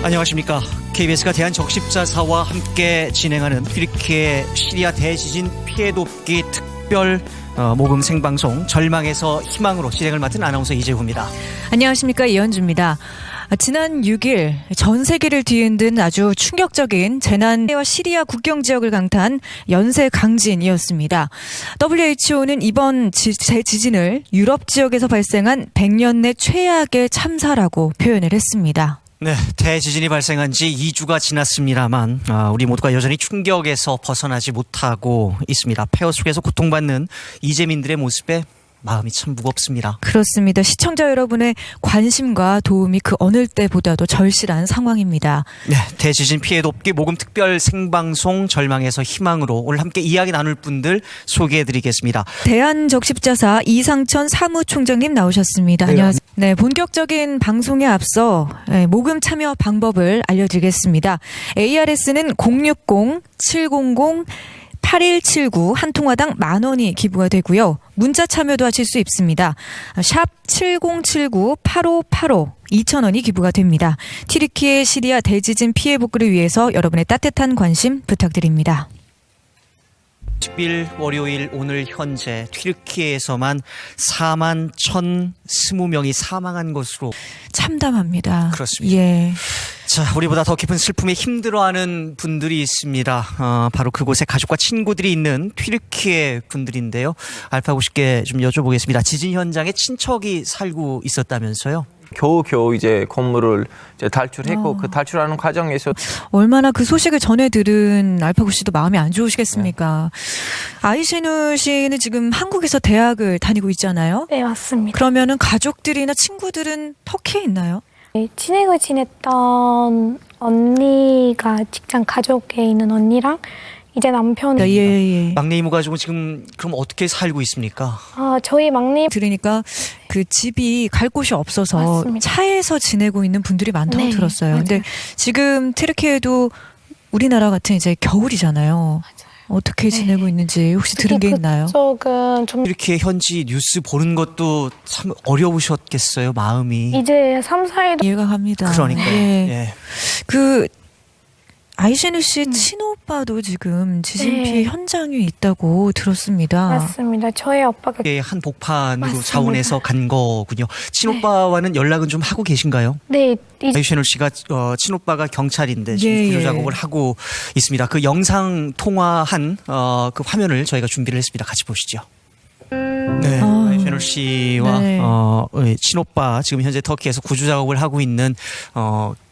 안녕하십니까. KBS가 대한적십자사와 함께 진행하는 튀르키예 시리아 대지진 피해 돕기 특별 모금 생방송 절망에서 희망으로 진행을 맡은 아나운서 이재후입니다. 안녕하십니까. 이현주입니다. 지난 6일 전 세계를 뒤흔든 아주 충격적인 재난과 시리아 국경 지역을 강타한 연쇄 강진이었습니다. WHO는 이번 지진을 유럽 지역에서 발생한 100년 내 최악의 참사라고 표현을 했습니다. 네, 대지진이 발생한 지 2주가 지났습니다만 우리 모두가 여전히 충격에서 벗어나지 못하고 있습니다. 폐허 속에서 고통받는 이재민들의 모습에 마음이 참 무겁습니다. 그렇습니다. 시청자 여러분의 관심과 도움이 그 어느 때보다도 절실한 상황입니다. 네, 대지진 피해 돕기 모금 특별 생방송 절망에서 희망으로 오늘 함께 이야기 나눌 분들 소개해드리겠습니다. 대한적십자사 이상천 사무총장님 나오셨습니다. 네, 안녕하세요. 네, 본격적인 방송에 앞서 모금 참여 방법을 알려드리겠습니다. ARS는 060-700 8179 한 통화당 10,000원이 기부가 되고요. 문자 참여도 하실 수 있습니다. 샵 7079 8585 2,000원이 기부가 됩니다. 튀르키예 시리아 대지진 피해 복구를 위해서 여러분의 따뜻한 관심 부탁드립니다. 10일 월요일 오늘 현재 튀르키예에서만 41,020명이 사망한 것으로 참담합니다. 그렇습니다. 예. 자, 우리보다 더 깊은 슬픔에 힘들어하는 분들이 있습니다. 바로 그곳에 가족과 친구들이 있는 튀르키예 분들인데요. 알파고 씨께 좀 여쭤보겠습니다. 지진 현장에 친척이 살고 있었다면서요? 겨우 이제 건물을 이제 탈출했고 그 탈출하는 과정에서 얼마나 그 소식을 전해 들은 알파고 씨도 마음이 안 좋으시겠습니까? 아이신우 씨는 지금 한국에서 대학을 다니고 있잖아요. 네, 맞습니다. 그러면은 가족들이나 친구들은 터키에 있나요? 네, 친행을 지냈던 언니가 직장 가족에 있는 언니랑 이제 남편이 예. 막내 이모 가족은 지금 그럼 어떻게 살고 있습니까? 저희 막내 들으니까 그 집이 갈 곳이 없어서 맞습니다. 차에서 지내고 있는 분들이 많다고 네, 들었어요. 맞아요. 근데 지금 튀르키예도 우리나라 같은 이제 겨울이잖아요. 어떻게 지내고 있는지 혹시 들은 게 있나요? 그쪽은 좀 튀르키예 현지 뉴스 보는 것도 참 어려우셨겠어요, 마음이. 이제 3, 4일 이해가 갑니다. 그러니까요. 예. 예. 그 아이신우 씨 친오빠도 지금 지진 피해 현장에 있다고 들었습니다. 맞습니다. 저희 오빠가 예, 한 복판으로 맞습니다. 자원해서 간 거군요. 친오빠와는 연락은 좀 하고 계신가요? 네, 이제 아이신우 씨가 친오빠가 경찰인데 지금 예, 구조 예. 작업을 하고 있습니다. 그 영상 통화한 그 화면을 저희가 준비를 했습니다. 같이 보시죠. 네, 아이신우 씨와 네. 친오빠 지금 현재 터키에서 구조 작업을 하고 있는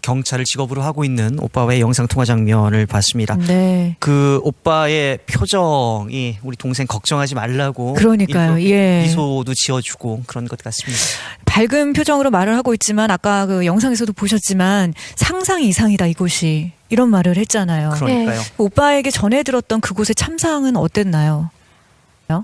경찰을 직업으로 하고 있는 오빠와의 영상 통화 장면을 봤습니다. 네. 그 오빠의 표정이 우리 동생 걱정하지 말라고 그러니까요. 일부러 예. 미소도 지어주고 그런 것 같습니다. 밝은 표정으로 말을 하고 있지만 아까 그 영상에서도 보셨지만 상상 이상이다 이곳이 이런 말을 했잖아요. 그러니까요. 오빠에게 전해 들었던 그곳의 참상은 어땠나요?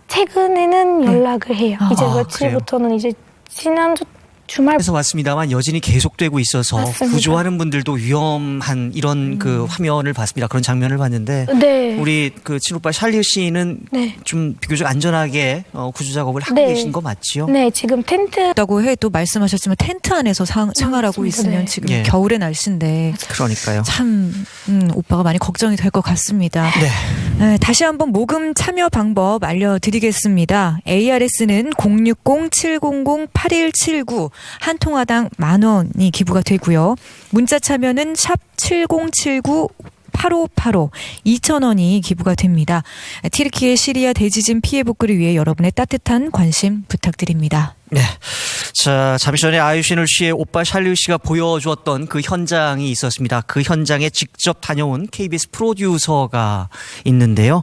최근에는 연락을 해요. 이제 그래요? 며칠부터는 이제 지난주 주말 그래서 왔습니다만 여전히 계속되고 있어서 맞습니다. 구조하는 분들도 위험한 이런 그 화면을 봤습니다. 그런 장면을 봤는데 네. 우리 그 친오빠 샬리 씨는 네. 좀 비교적 안전하게 구조 작업을 하고 네. 계신 거 맞지요? 네, 지금 텐트 다고 해도 말씀하셨지만 텐트 안에서 생활하고 맞습니다. 있으면 네. 지금 예. 겨울의 날씨인데 그러니까요. 참 오빠가 많이 걱정이 될 것 같습니다. 네. 네, 다시 한번 모금 참여 방법 알려드리겠습니다. ARS는 060-700-8179 한 통화당 10,000원이 기부가 되고요. 문자 참여는 샵 7079 8585 2,000원이 기부가 됩니다. 튀르키예 시리아 대지진 피해 복구를 위해 여러분의 따뜻한 관심 부탁드립니다. 네. 자, 잠시 전에 아이신우 씨의 오빠 샬리 씨가 보여주었던 그 현장이 있었습니다. 그 현장에 직접 다녀온 KBS 프로듀서가 있는데요.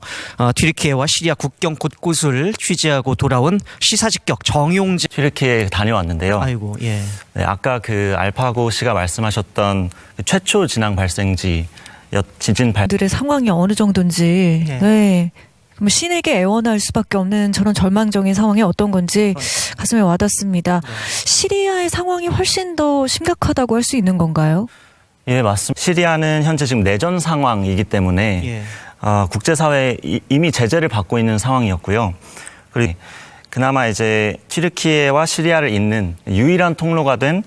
튀르키예와 시리아 국경 곳곳을 취재하고 돌아온 시사직격 정용재. 튀르키예 다녀왔는데요. 아이고, 예. 네, 아까 그 알파고 씨가 말씀하셨던 그 최초 진앙 발생지 지진 들의 상황이 어느 정도인지 네. 네. 뭐 신에게 애원할 수밖에 없는 저런 절망적인 상황이 어떤 건지 가슴에 와닿습니다. 시리아의 상황이 훨씬 더 심각하다고 할 수 있는 건가요? 예, 맞습니다. 시리아는 현재 지금 내전 상황이기 때문에 예. 국제사회에 이미 제재를 받고 있는 상황이었고요. 그리고 그나마 이제 튀르키예와 시리아를 잇는 유일한 통로가 된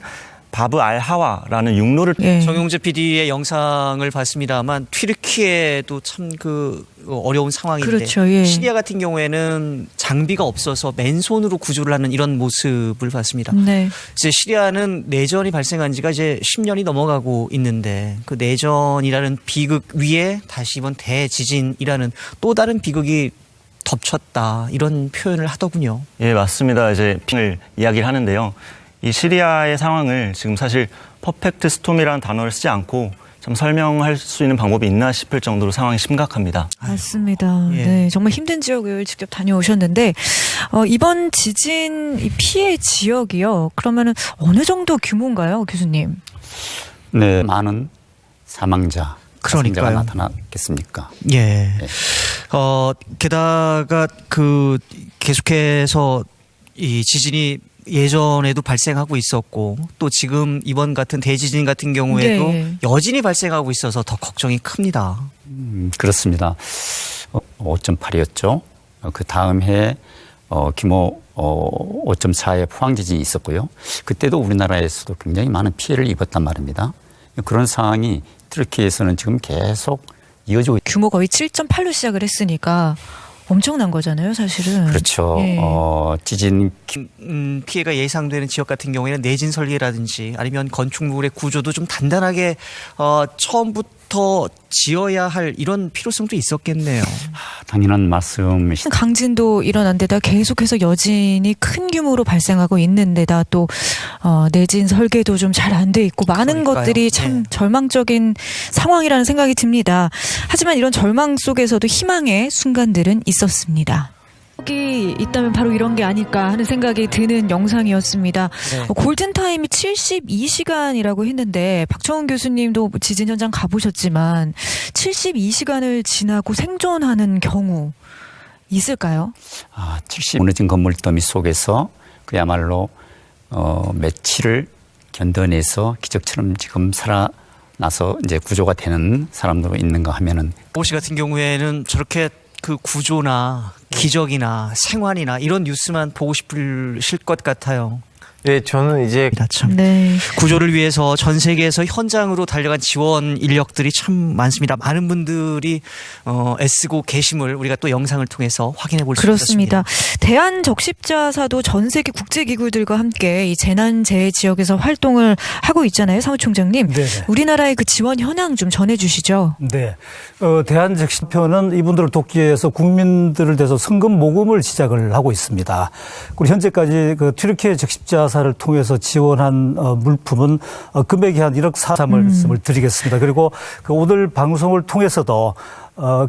바브 알 하와라는 육로를 예. 정용재 PD의 영상을 봤습니다만 튀르키예도 참 그 어려운 상황인데 그렇죠, 예. 시리아 같은 경우에는 장비가 없어서 맨손으로 구조를 하는 이런 모습을 봤습니다. 네. 이제 시리아는 내전이 발생한 지가 이제 10년이 넘어가고 있는데 그 내전이라는 비극 위에 다시 이번 대지진이라는 또 다른 비극이 덮쳤다 이런 표현을 하더군요. 예, 맞습니다. 이제 핑을 이야기를 하는데요. 이 시리아의 상황을 지금 사실 퍼펙트 스톰이라는 단어를 쓰지 않고 참 설명할 수 있는 방법이 있나 싶을 정도로 상황이 심각합니다. 맞습니다. 예. 네, 정말 힘든 지역을 직접 다녀오셨는데 이번 지진 이 피해 지역이요. 그러면은 어느 정도 규모인가요, 교수님? 네, 많은 사망자, 그러니까요. 사상자가 나타났겠습니까? 예. 게다가 그 계속해서 이 지진이 예전에도 발생하고 있었고 또 지금 이번 같은 대지진 같은 경우에도 네. 여진이 발생하고 있어서 더 걱정이 큽니다. 그렇습니다. 5.8이었죠. 그 다음 해 규모 5.4의 포항 지진이 있었고요. 그때도 우리나라에서도 굉장히 많은 피해를 입었단 말입니다. 그런 상황이 튀르키예에서는 지금 계속 이어지고 있죠. 규모 거의 7.8로 시작을 했으니까 엄청난 거잖아요, 사실은. 그렇죠. 예. 지진 피해가 예상되는 지역 같은 경우에는 내진 설계라든지 아니면 건축물의 구조도 좀 단단하게 처음부터 지어야 할 이런 필요성도 있었겠네요. 당연한 말씀이시. 강진도 일어난 데다 계속해서 여진이 큰 규모로 발생하고 있는 데다 또 내진 설계도 좀 잘 안 돼 있고 많은 그러니까요. 것들이 참 네. 절망적인 상황이라는 생각이 듭니다. 하지만 이런 절망 속에서도 희망의 순간들은 있었습니다. 이 있다면 바로 이런 게 아닐까 하는 생각이 드는 영상이었습니다. 네. 골든타임이 72시간이라고 했는데 박청훈 교수님도 지진 현장 가보셨지만 72시간을 지나고 생존하는 경우 있을까요? 70 무너진 건물 더미 속에서 그야말로 며칠을 견뎌내서 기적처럼 지금 살아나서 이제 구조가 되는 사람도 있는가 하면은 오 씨 같은 경우에는 저렇게 그 구조나 기적이나 생환이나 이런 뉴스만 보고 싶으실 것 같아요. 네, 저는 이제 참. 네. 구조를 위해서 전 세계에서 현장으로 달려간 지원 인력들이 참 많습니다. 많은 분들이 애쓰고 계심을 우리가 또 영상을 통해서 확인해 볼 수 그렇습니다. 있었습니다. 대한적십자사도 전 세계 국제기구들과 함께 이 재난재해 지역에서 활동을 하고 있잖아요, 사무총장님. 네. 우리나라의 그 지원 현황 좀 전해주시죠. 네. 대한적십자는 이분들을 돕기 위해서 국민들을 대해서 성금 모금을 시작을 하고 있습니다. 그리고 현재까지 그 튀르키예 적십자사를 통해서 지원한 물품은 금액이 한 1억 4천 말씀을 드리겠습니다. 그리고 그 오늘 방송을 통해서도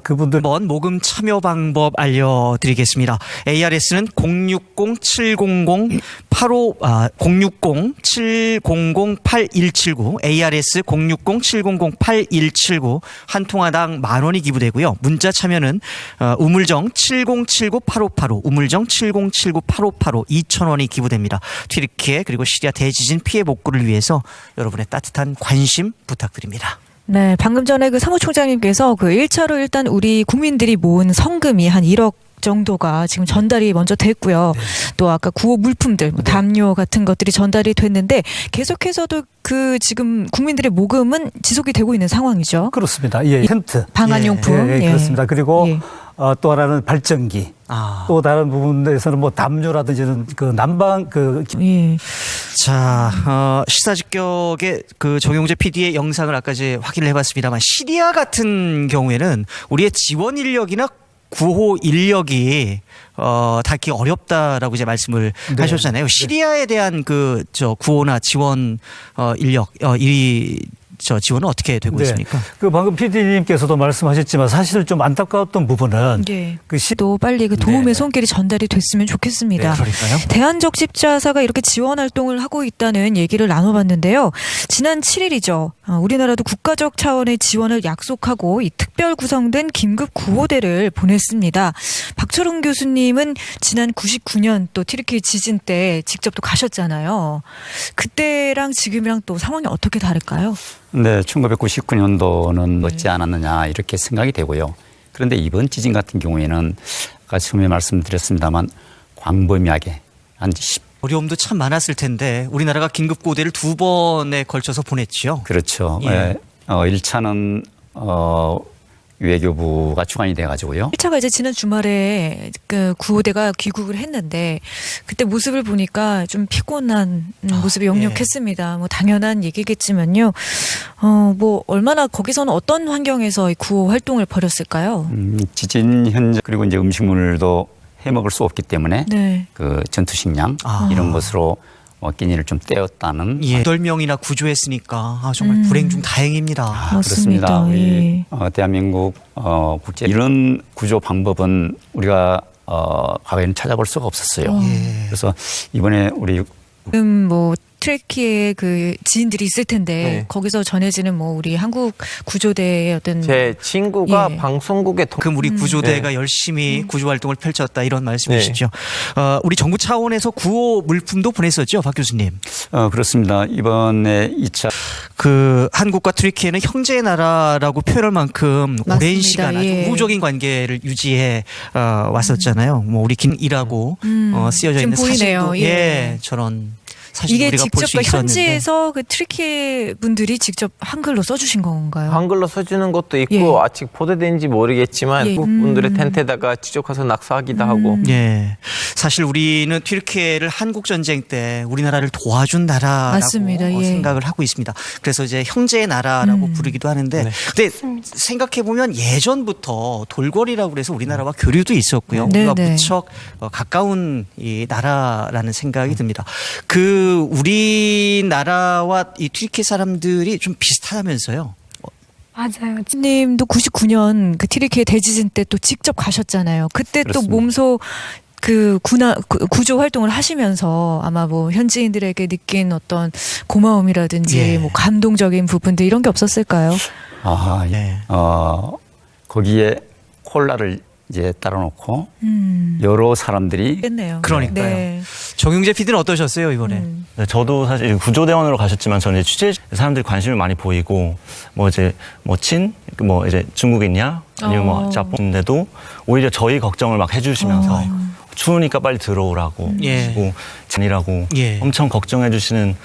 그분들 한번 모금 참여 방법 알려드리겠습니다. ARS는 060-700-8179 ARS 060-700-8179 한 통화당 10,000원이 기부되고요. 문자 참여는 우물정 7079-8585 우물정 7079-8585 2,000원이 기부됩니다. 튀르키예 그리고 시리아 대지진 피해 복구를 위해서 여러분의 따뜻한 관심 부탁드립니다. 네, 방금 전에 그 사무총장님께서 그 1차로 일단 우리 국민들이 모은 성금이 한 1억 정도가 지금 전달이 먼저 됐고요. 또 아까 구호 물품들, 뭐 담요 같은 것들이 전달이 됐는데 계속해서도 그 지금 국민들의 모금은 지속이 되고 있는 상황이죠. 그렇습니다. 예, 텐트. 방한용품. 예, 그렇습니다. 그리고 예. 또 하나는 발전기. 또 다른 부분에서는 뭐 담요라든지 그 난방 예. 자, 시사 직격의 그 정용재 PD의 영상을 아까 이제 확인을 해봤습니다만 시리아 같은 경우에는 우리의 지원 인력이나 구호 인력이 닿기 어렵다라고 이제 말씀을 네. 하셨잖아요. 시리아에 대한 그 구호나 지원 인력 이 지원은 어떻게 되고 있습니까? 그 방금 PD님께서도 말씀하셨지만 사실 좀 안타까웠던 부분은 예. 그 또 빨리 그 도움의 네. 손길이 전달이 됐으면 좋겠습니다. 네, 그러니까요. 대한적십자사가 이렇게 지원 활동을 하고 있다는 얘기를 나눠봤는데요. 지난 7일이죠. 우리나라도 국가적 차원의 지원을 약속하고 이 특별 구성된 긴급 구호대를 보냈습니다. 박철웅 교수님은 지난 99년 또 튀르키예 지진 때 직접 또 가셨잖아요. 그때랑 지금이랑 또 상황이 어떻게 다를까요? 네, 1999년도는 늦지 않았느냐 이렇게 생각이 되고요. 그런데 이번 지진 같은 경우에는 아까 처음에 말씀드렸습니다만 광범위하게 한 어려움도 참 많았을 텐데 우리나라가 긴급 고대를 2번에 걸쳐서 보냈지요. 그렇죠. 예. 1차는 외교부가 주관이 돼가지고요. 1차가 이제 지난 주말에 그 구호대가 귀국을 했는데 그때 모습을 보니까 좀 피곤한 모습이 역력했습니다. 뭐 당연한 얘기겠지만요. 뭐 얼마나 거기서는 어떤 환경에서 이 구호 활동을 벌였을까요? 지진 현장 그리고 이제 음식물도 해먹을 수 없기 때문에 네. 그 전투식량 이런 것으로 끼니를 좀 떼었다는. 예. 8명이나 구조했으니까 정말 불행 중 다행입니다. 맞습니다. 그렇습니다. 우리 예. 대한민국 국제 이런 구조 방법은 우리가 과거에는 찾아볼 수가 없었어요. 그래서 이번에 우리 지금 뭐 트레키의 그 지인들이 있을 텐데 네. 거기서 전해지는 뭐 우리 한국 구조대의 어떤 제 친구가 예. 방송국에 그럼 우리 구조대가 열심히 구조 활동을 펼쳤다 이런 말씀이시죠. 우리 정부 차원에서 구호 물품도 보냈었죠, 박 교수님. 그렇습니다. 이번에 2차 그 한국과 트리키에는 형제의 나라라고 표현할 만큼 오랜 맞습니다. 시간 아주 예. 우호적인 관계를 유지해 왔었잖아요. 뭐 우리 긴이라고 쓰여져 지금 있는 보이네요. 사진도 예. 저런 사진 이게 우리가 볼 직접 수 그 있었는데. 현지에서 그 트리키 분들이 직접 한글로 써주신 건가요? 한글로 써주는 것도 있고 예. 아직 보도된지 모르겠지만 예. 분들의 텐트에다가 지적해서 낙서하기도 하고 예. 사실 우리는 튀르키예를 한국 전쟁 때 우리나라를 도와준 나라라고 맞습니다. 예. 생각을 하고 있습니다. 그래서 이제 형제의 나라라고 부르기도 하는데 근데 생각해 보면 예전부터 돌궐이라고 그래서 우리나라와 교류도 있었고요. 네, 우리가 네. 무척 가까운 이 나라라는 생각이 듭니다. 그 우리나라와 이 튀르키예 사람들이 좀 비슷하다면서요. 맞아요. 님도 99년 그 트리키예 대지진 때 또 직접 가셨잖아요. 그때 또 그렇습니다. 몸소 그 구조 활동을 하시면서 아마 뭐 현지인들에게 느낀 어떤 고마움이라든지 예. 뭐 감동적인 부분들 이런 게 없었을까요? 예. 거기에 콜라를 이제 따라놓고 음. 여러 사람들이 겠네요. 그러니까요. 네. 정용재 PD는 어떠셨어요 이번에? 네, 저도 사실 구조대원으로 가셨지만 저는 이제 취재 사람들이 관심을 많이 보이고 뭐 이제 뭐 이제 중국이냐 아니면 뭐 자본인데도 오히려 저희 걱정을 막 해주시면서 추우니까 빨리 들어오라고 예. 그리고 잔이라고 예. 엄청 걱정해주시는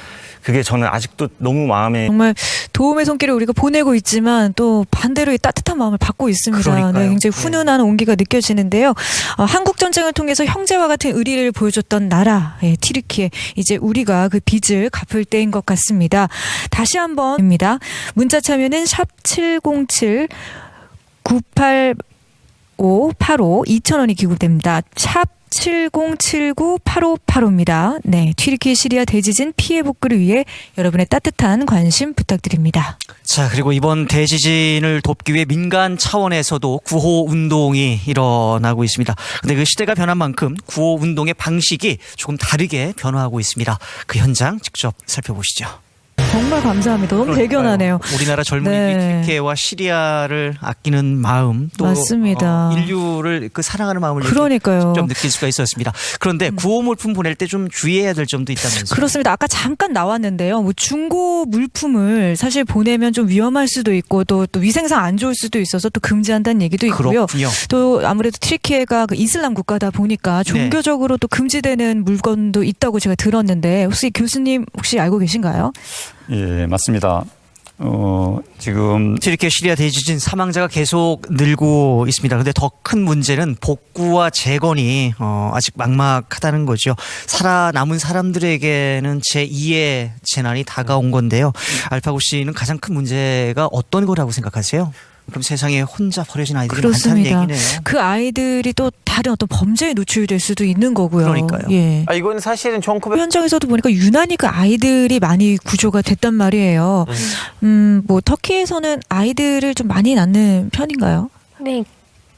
그게 저는 아직도 너무 마음에 정말 도움의 손길을 우리가 보내고 있지만 또 반대로 이 따뜻한 마음을 받고 있습니다. 그러니까요. 네, 굉장히 훈훈한 온기가 느껴지는데요. 한국 전쟁을 통해서 형제와 같은 의리를 보여줬던 나라 튀르키예 이제 우리가 그 빚을 갚을 때인 것 같습니다. 다시 한번입니다. 문자 참여는 샵 707 985 2,000원이 기부됩니다. 샵 7079-8585입니다. 네, 튀르키예 시리아 대지진 피해 복구를 위해 여러분의 따뜻한 관심 부탁드립니다. 자, 그리고 이번 대지진을 돕기 위해 민간 차원에서도 구호 운동이 일어나고 있습니다. 근데 그 시대가 변한 만큼 구호 운동의 방식이 조금 다르게 변화하고 있습니다. 그 현장 직접 살펴보시죠. 정말 감사합니다. 너무 대견하네요. 우리나라 젊은이들이 네. 튀르키예와 시리아를 아끼는 마음 또 맞습니다. 인류를 그 사랑하는 마음을 그러니까요. 직접 느낄 수가 있었습니다. 그런데 구호 물품 보낼 때 좀 주의해야 될 점도 있다면서요. 그렇습니다. 아까 잠깐 나왔는데요. 뭐 중고 물품을 사실 보내면 좀 위험할 수도 있고 또 위생상 안 좋을 수도 있어서 또 금지한다는 얘기도 있고요. 그렇군요. 또 아무래도 튀르키예가 그 이슬람 국가다 보니까 종교적으로 또 금지되는 물건도 있다고 제가 들었는데 혹시 교수님 혹시 알고 계신가요? 예, 맞습니다. 지금 튀르키예 시리아 대지진 사망자가 계속 늘고 있습니다. 그런데 더 큰 문제는 복구와 재건이 아직 막막하다는 거죠. 살아남은 사람들에게는 제2의 재난이 다가온 건데요. 알파고 씨는 가장 큰 문제가 어떤 거라고 생각하세요? 그럼 세상에 혼자 버려진 아이들이 그렇습니다. 많다는 얘기네요. 그 아이들이 또 다른 어떤 범죄에 노출될 수도 있는 거고요. 그러니까요. 예. 이건 사실은 1900 현장에서도 보니까 유난히 그 아이들이 많이 구조가 됐단 말이에요. 뭐 터키에서는 아이들을 좀 많이 낳는 편인가요? 네,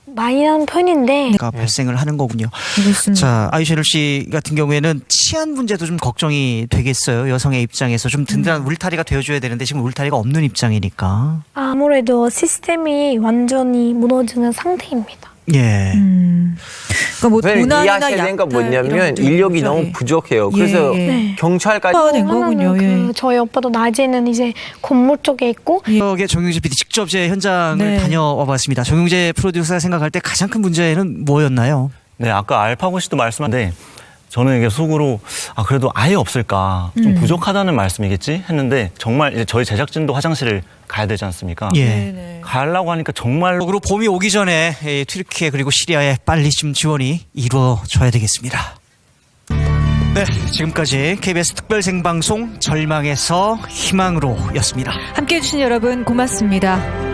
많이 나는 편인데 발생을 하는 거군요. 그렇습니다. 자, 아이셰르 씨 같은 경우에는 치안 문제도 좀 걱정이 되겠어요. 여성의 입장에서 좀 든든한 울타리가 되어줘야 되는데 지금 울타리가 없는 입장이니까. 아무래도 시스템이 완전히 무너지는 상태입니다. 예. 그러니까 뭐 도난이나 이해하셔야 되는 건 약탈 뭐냐면 이런 것도 인력이 있죠. 너무 예. 부족해요. 예, 그래서 예. 네. 경찰까지 된 거군요. 하나는 예. 저희 오빠도 낮에는 이제 건물 쪽에 있고 여기에 정용재 PD 직접 제 현장을 네. 다녀와 봤습니다. 정용재 프로듀서가 생각할 때 가장 큰 문제는 뭐였나요? 네, 아까 알파고 씨도 말씀한데 저는 이게 속으로 그래도 아예 없을까 좀 부족하다는 말씀이겠지 했는데 정말 이제 저희 제작진도 화장실을 가야 되지 않습니까? 예. 네네. 가려고 하니까 정말로 그리고 봄이 오기 전에 이 튀르키예 그리고 시리아에 빨리 좀 지원이 이루어져야 되겠습니다. 네, 지금까지 KBS 특별 생방송 절망에서 희망으로였습니다. 함께해 주신 여러분 고맙습니다.